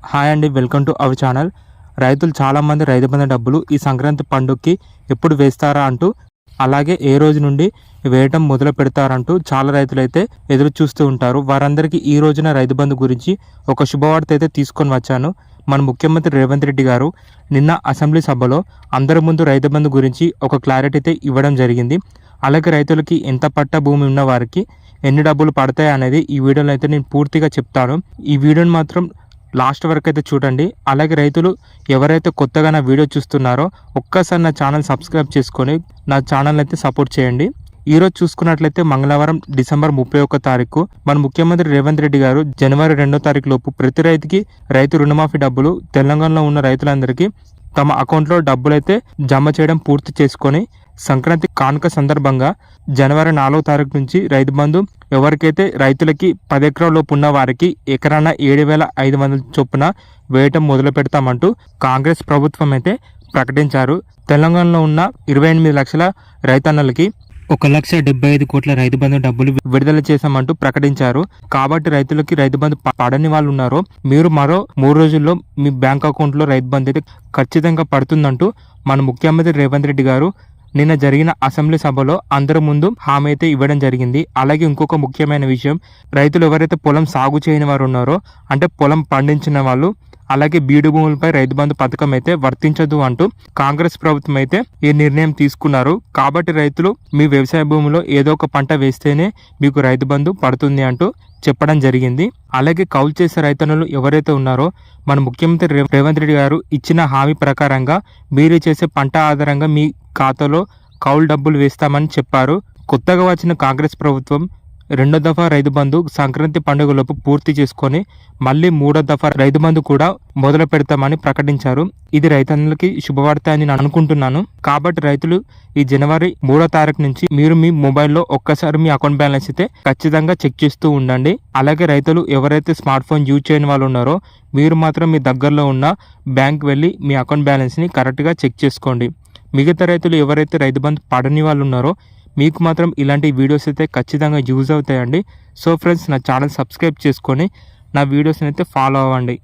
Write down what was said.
Hi అండి, welcome to our channel. రైతులు చాలామంది రైతు బంధు డబ్బులు ఈ సంక్రాంతి పండుగకి ఎప్పుడు వేస్తారా అంటూ, అలాగే ఏ రోజు నుండి వేయటం మొదలు పెడతారంటూ చాలా రైతులు అయితే ఎదురు చూస్తూ ఉంటారు. వారందరికీ ఈ రోజున రైతు బంధు గురించి ఒక శుభవార్త అయితే తీసుకొని వచ్చాను. మన ముఖ్యమంత్రి రేవంత్ రెడ్డి గారు నిన్న అసెంబ్లీ సభలో అందరి ముందు రైతు బంధు గురించి ఒక క్లారిటీ అయితే ఇవ్వడం జరిగింది. అలాగే రైతులకి ఎంత పట్ట భూమి ఉన్న వారికి ఎన్ని డబ్బులు పడతాయి అనేది ఈ వీడియోలో అయితే నేను పూర్తిగా చెప్తాను. ఈ వీడియోని మాత్రం లాస్ట్ వరకు అయితే చూడండి. అలాగే రైతులు ఎవరైతే కొత్తగా నా వీడియో చూస్తున్నారో ఒక్కసారి నా ఛానల్ సబ్స్క్రైబ్ చేసుకొని నా ఛానల్ అయితే సపోర్ట్ చేయండి. ఈరోజు చూసుకున్నట్లయితే మంగళవారం డిసెంబర్ 31 తారీఖు మన ముఖ్యమంత్రి రేవంత్ రెడ్డి గారు జనవరి 2వ తారీఖు లోపు ప్రతి రైతుకి రైతు రుణమాఫీ డబ్బులు తెలంగాణలో ఉన్న రైతులందరికీ తమ అకౌంట్లో డబ్బులైతే జమ చేయడం పూర్తి చేసుకొని సంక్రాంతి కానుక సందర్భంగా జనవరి 4వ తారీఖు నుంచి రైతు బంధు ఎవరికైతే రైతులకి 10 ఎకరాల లోపు ఉన్న వారికి ఎకరాన 7,500 చొప్పున వేయటం మొదలు పెడతామంటూ కాంగ్రెస్ ప్రభుత్వం అయితే ప్రకటించారు. తెలంగాణలో ఉన్న 28 లక్షల రైతన్నలకి 1,75 కోట్ల రైతు బంధు డబ్బులు విడుదల చేశామంటూ ప్రకటించారు. కాబట్టి రైతులకి రైతు బంధు పడని వాళ్ళు ఉన్నారో మీరు మరో 3 రోజుల్లో మీ బ్యాంక్ అకౌంట్లో రైతు బంధు అయితే ఖచ్చితంగా పడుతుందంటూ మన ముఖ్యమంత్రి రేవంత్ రెడ్డి గారు నిన్న జరిగిన అసెంబ్లీ సభలో అందరి ముందు హామీ అయితే ఇవ్వడం జరిగింది. అలాగే ఇంకొక ముఖ్యమైన విషయం, రైతులు ఎవరైతే పొలం సాగు చేయని వారు ఉన్నారో, అంటే పొలం పండించిన వాళ్ళు, అలాగే బీడు భూములపై రైతు బంధు పథకం అయితే వర్తించదు అంటూ కాంగ్రెస్ ప్రభుత్వం అయితే ఈ నిర్ణయం తీసుకున్నారు. కాబట్టి రైతులు మీ వ్యవసాయ భూమిలో ఏదో ఒక పంట వేస్తేనే మీకు రైతు బంధు పడుతుంది అంటూ చెప్పడం జరిగింది. అలాగే కౌలు చేసే రైతన్నులు ఎవరైతే ఉన్నారో మన ముఖ్యమంత్రి రేవంత్ రెడ్డి గారు ఇచ్చిన హామీ ప్రకారంగా మీరు చేసే పంట ఆధారంగా మీ ఖాతాలో కౌలు డబ్బులు వేస్తామని చెప్పారు. కొత్తగా వచ్చిన కాంగ్రెస్ ప్రభుత్వం 2వ దఫా రైతు బంధు సంక్రాంతి పండుగలోపు పూర్తి చేసుకొని మళ్ళీ 3వ దఫా రైతు బంధు కూడా మొదలు పెడతామని ప్రకటించారు. ఇది రైతన్నులకి శుభవార్త అని నేను అనుకుంటున్నాను. కాబట్టి రైతులు ఈ జనవరి 3వ తారీఖు నుంచి మీరు మీ మొబైల్లో ఒక్కసారి మీ అకౌంట్ బ్యాలెన్స్ అయితే ఖచ్చితంగా చెక్ చేస్తూ ఉండండి. అలాగే రైతులు ఎవరైతే స్మార్ట్ ఫోన్ యూజ్ చేయని వాళ్ళు ఉన్నారో మీరు మాత్రం మీ దగ్గరలో ఉన్న బ్యాంక్ వెళ్ళి మీ అకౌంట్ బ్యాలెన్స్ని కరెక్ట్గా చెక్ చేసుకోండి. మిగతా రైతులు ఎవరైతే రైతు బంధు పడని వాళ్ళు ఉన్నారో మీకు మాత్రం ఇలాంటి వీడియోస్ అయితే ఖచ్చితంగా యూజ్ అవుతాయండి. సో ఫ్రెండ్స్, నా ఛానల్ సబ్స్క్రైబ్ చేసుకొని నా వీడియోస్ని అయితే ఫాలో అవ్వండి.